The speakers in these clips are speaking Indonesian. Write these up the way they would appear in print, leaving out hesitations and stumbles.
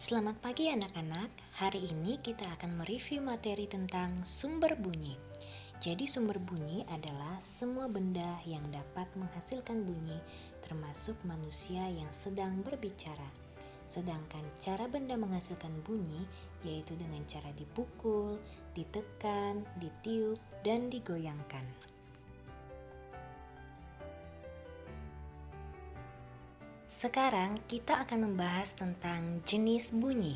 Selamat pagi anak-anak, hari ini kita akan mereview materi tentang sumber bunyi. Jadi sumber bunyi adalah semua benda yang dapat menghasilkan bunyi, termasuk manusia yang sedang berbicara. Sedangkan cara benda menghasilkan bunyi yaitu dengan cara dipukul, ditekan, ditiup, dan digoyangkan. Sekarang kita akan membahas tentang jenis bunyi.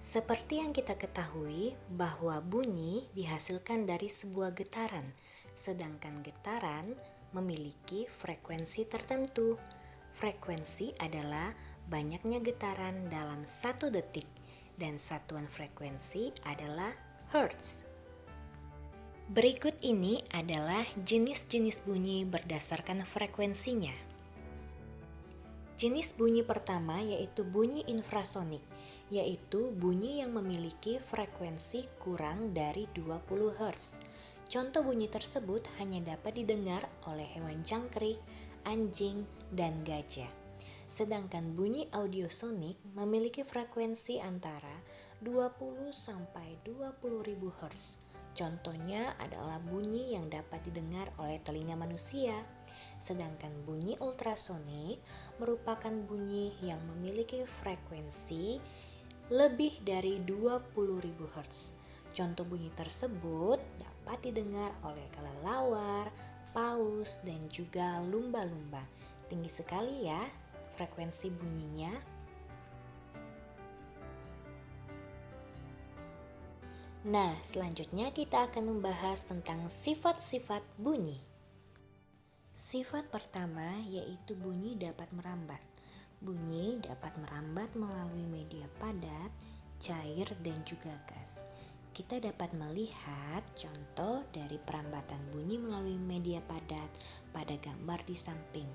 Seperti yang kita ketahui bahwa bunyi dihasilkan dari sebuah getaran, sedangkan getaran memiliki frekuensi tertentu. Frekuensi adalah banyaknya getaran dalam 1 detik dan satuan frekuensi adalah hertz. Berikut ini adalah jenis-jenis bunyi berdasarkan frekuensinya. Jenis bunyi pertama yaitu bunyi infrasonik, yaitu bunyi yang memiliki frekuensi kurang dari 20 Hz. Contoh bunyi tersebut hanya dapat didengar oleh hewan jangkrik, anjing, dan gajah. Sedangkan bunyi audiosonik memiliki frekuensi antara 20 sampai 20.000 Hz. Contohnya adalah bunyi yang dapat didengar oleh telinga manusia. Sedangkan bunyi ultrasonik merupakan bunyi yang memiliki frekuensi lebih dari 20.000 Hz. Contoh bunyi tersebut dapat didengar oleh kelelawar, paus, dan juga lumba-lumba. Tinggi sekali ya frekuensi bunyinya. Nah, selanjutnya kita akan membahas tentang sifat-sifat bunyi. Sifat pertama yaitu bunyi dapat merambat. Bunyi dapat merambat melalui media padat, cair, dan juga gas. Kita dapat melihat contoh dari perambatan bunyi melalui media padat pada gambar di samping,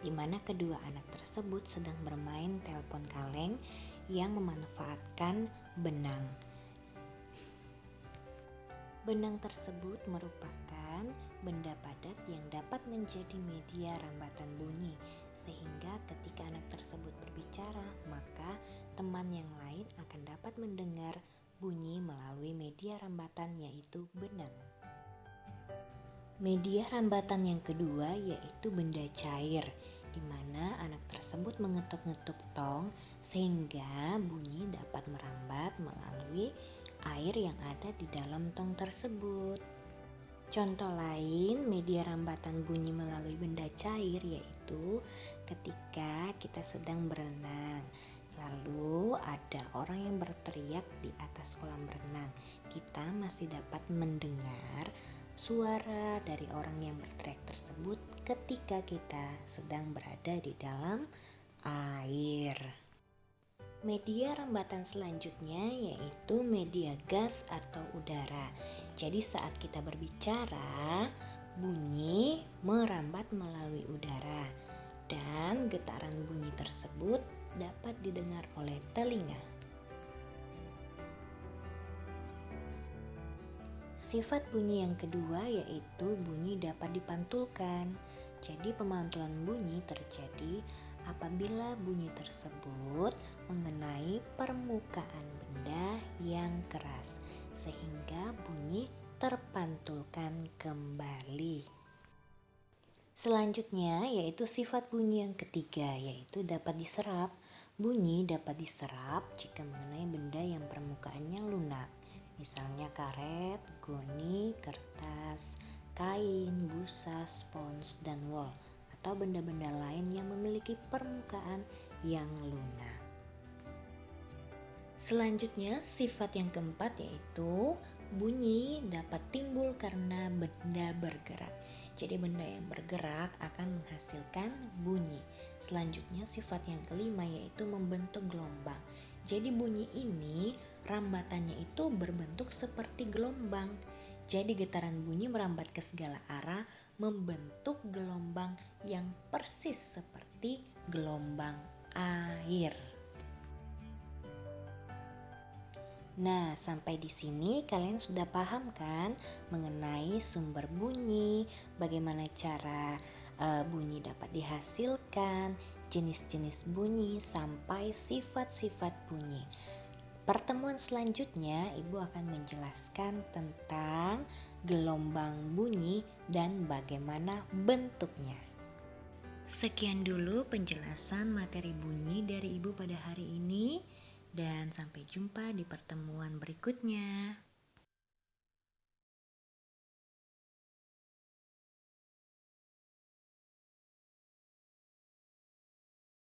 di mana kedua anak tersebut sedang bermain telepon kaleng yang memanfaatkan benang. Benang tersebut merupakan benda padat yang dapat menjadi media rambatan bunyi, sehingga ketika anak tersebut berbicara, maka teman yang lain akan dapat mendengar bunyi melalui media rambatan yaitu benang. Media rambatan yang kedua yaitu benda cair, di mana anak tersebut mengetuk-ngetuk tong sehingga bunyi dapat merambat melalui air yang ada di dalam tong tersebut. Contoh lain media rambatan bunyi melalui benda cair yaitu ketika kita sedang berenang, lalu ada orang yang berteriak di atas kolam renang. Kita masih dapat mendengar suara dari orang yang berteriak tersebut ketika kita sedang berada di dalam air. Media rambatan selanjutnya yaitu media gas atau udara. Jadi saat kita berbicara, bunyi merambat melalui udara dan getaran bunyi tersebut dapat didengar oleh telinga. Sifat bunyi yang kedua yaitu bunyi dapat dipantulkan. Jadi pemantulan bunyi terjadi apabila bunyi tersebut mengenai permukaan benda yang keras sehingga bunyi terpantulkan kembali. Selanjutnya yaitu sifat bunyi yang ketiga yaitu dapat diserap. Bunyi dapat diserap jika mengenai benda yang permukaannya lunak, misalnya karet, goni, kertas, kain, busa, spons, dan wol, atau benda-benda lain yang memiliki permukaan yang lunak. Selanjutnya, sifat yang keempat yaitu bunyi dapat timbul karena benda bergerak. Jadi benda yang bergerak akan menghasilkan bunyi. Selanjutnya, sifat yang kelima yaitu membentuk gelombang. Jadi bunyi ini rambatannya itu berbentuk seperti gelombang. Jadi getaran bunyi merambat ke segala arah membentuk gelombang yang persis seperti gelombang air. Nah, sampai di sini kalian sudah paham kan mengenai sumber bunyi, bagaimana cara bunyi dapat dihasilkan, jenis-jenis bunyi, sampai sifat-sifat bunyi. Pertemuan selanjutnya, Ibu akan menjelaskan tentang gelombang bunyi dan bagaimana bentuknya. Sekian dulu penjelasan materi bunyi dari Ibu pada hari ini, dan sampai jumpa di pertemuan berikutnya.